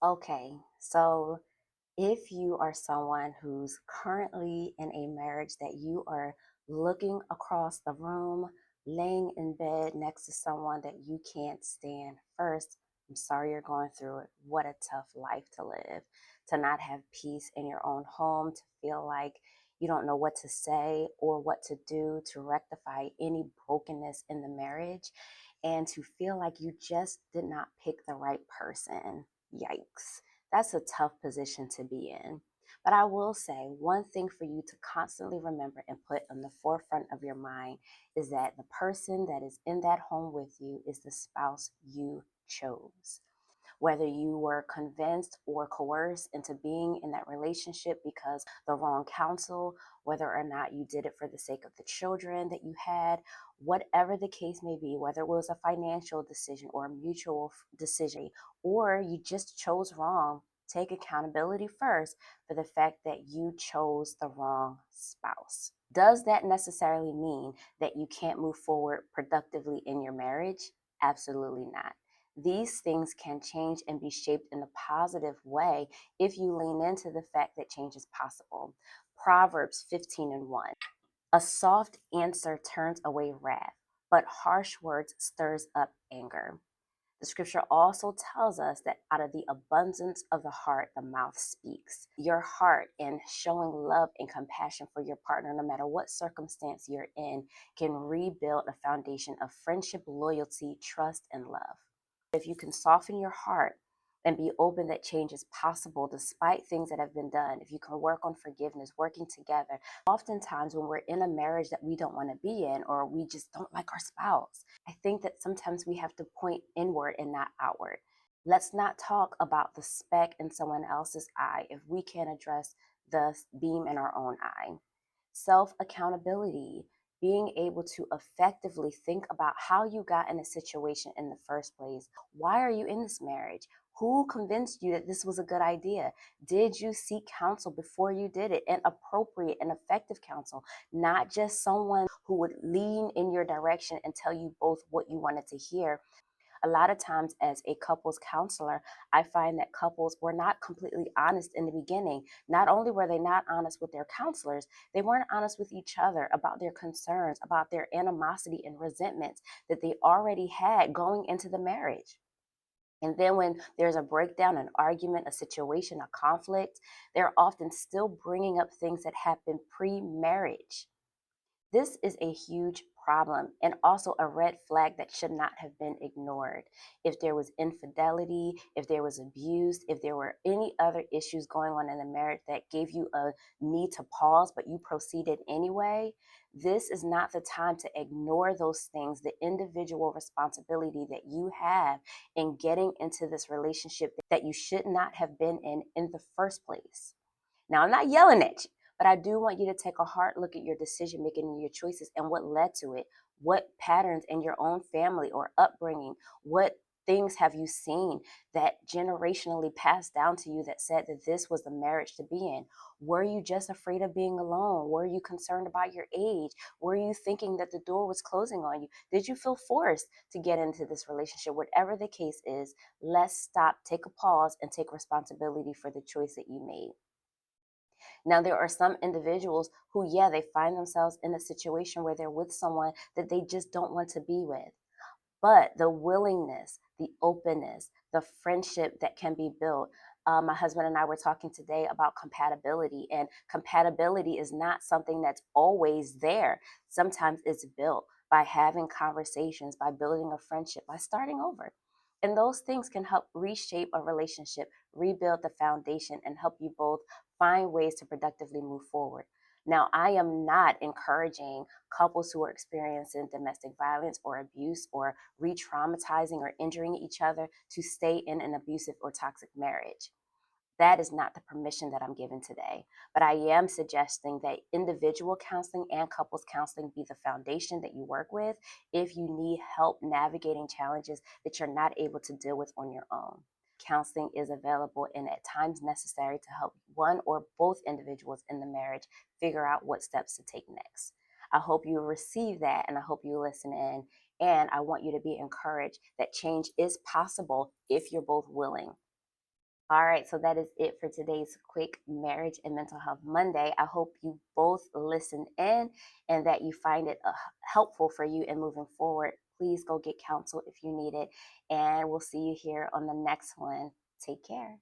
Okay, so if you are someone who's currently in a marriage that you are looking across the room, laying in bed next to someone that you can't stand, first, I'm sorry you're going through it. What a tough life to live. To not have peace in your own home, to feel like you don't know what to say or what to do to rectify any brokenness in the marriage, and to feel like you just did not pick the right person. Yikes. That's a tough position to be in. But I will say one thing for you to constantly remember and put on the forefront of your mind is that the person that is in that home with you is the spouse you chose. Whether you were convinced or coerced into being in that relationship because the wrong counsel, whether or not you did it for the sake of the children that you had, whatever the case may be, whether it was a financial decision or a mutual decision, or you just chose wrong, take accountability first for the fact that you chose the wrong spouse. Does that necessarily mean that you can't move forward productively in your marriage? Absolutely not. These things can change and be shaped in a positive way if you lean into the fact that change is possible. Proverbs 15:1. A soft answer turns away wrath, but harsh words stirs up anger. The scripture also tells us that out of the abundance of the heart, the mouth speaks. Your heart and showing love and compassion for your partner, no matter what circumstance you're in, can rebuild a foundation of friendship, loyalty, trust, and love. If you can soften your heart and be open that change is possible despite things that have been done, if you can work on forgiveness, working together, oftentimes when we're in a marriage that we don't want to be in or we just don't like our spouse, I think that sometimes we have to point inward and not outward. Let's not talk about the speck in someone else's eye if we can't address the beam in our own eye. Self accountability, being able to effectively think about how you got in a situation in the first place. Why are you in this marriage? Who convinced you that this was a good idea? Did you seek counsel before you did it, and appropriate and effective counsel, not just someone who would lean in your direction and tell you both what you wanted to hear? A lot of times, as a couples counselor, I find that couples were not completely honest in the beginning. Not only were they not honest with their counselors, they weren't honest with each other about their concerns, about their animosity and resentments that they already had going into the marriage. And then when there's a breakdown, an argument, a situation, a conflict, they're often still bringing up things that happened pre marriage. This is a huge problem and also a red flag that should not have been ignored. If there was infidelity, if there was abuse, if there were any other issues going on in the marriage that gave you a need to pause, but you proceeded anyway, this is not the time to ignore those things, the individual responsibility that you have in getting into this relationship that you should not have been in the first place. Now, I'm not yelling at you, but I do want you to take a hard look at your decision making and your choices and what led to it. What patterns in your own family or upbringing, what things have you seen that generationally passed down to you that said that this was the marriage to be in? Were you just afraid of being alone? Were you concerned about your age? Were you thinking that the door was closing on you? Did you feel forced to get into this relationship? Whatever the case is, let's stop, take a pause, and take responsibility for the choice that you made. Now, there are some individuals who, yeah, they find themselves in a situation where they're with someone that they just don't want to be with. But the willingness, the openness, the friendship that can be built. My husband and I were talking today about compatibility, and compatibility is not something that's always there. Sometimes it's built by having conversations, by building a friendship, by starting over. And those things can help reshape a relationship, rebuild the foundation, and help you both find ways to productively move forward. Now, I am not encouraging couples who are experiencing domestic violence or abuse or re traumatizing or injuring each other to stay in an abusive or toxic marriage. That is not the permission that I'm giving today. But I am suggesting that individual counseling and couples counseling be the foundation that you work with if you need help navigating challenges that you're not able to deal with on your own. Counseling is available and at times necessary to help one or both individuals in the marriage figure out what steps to take next. I hope you receive that and I hope you listen in. And I want you to be encouraged that change is possible if you're both willing. All right, so that is it for today's quick marriage and mental health Monday. I hope you both listened in and that you find it helpful for you in moving forward. Please go get counsel if you need it. And we'll see you here on the next one. Take care.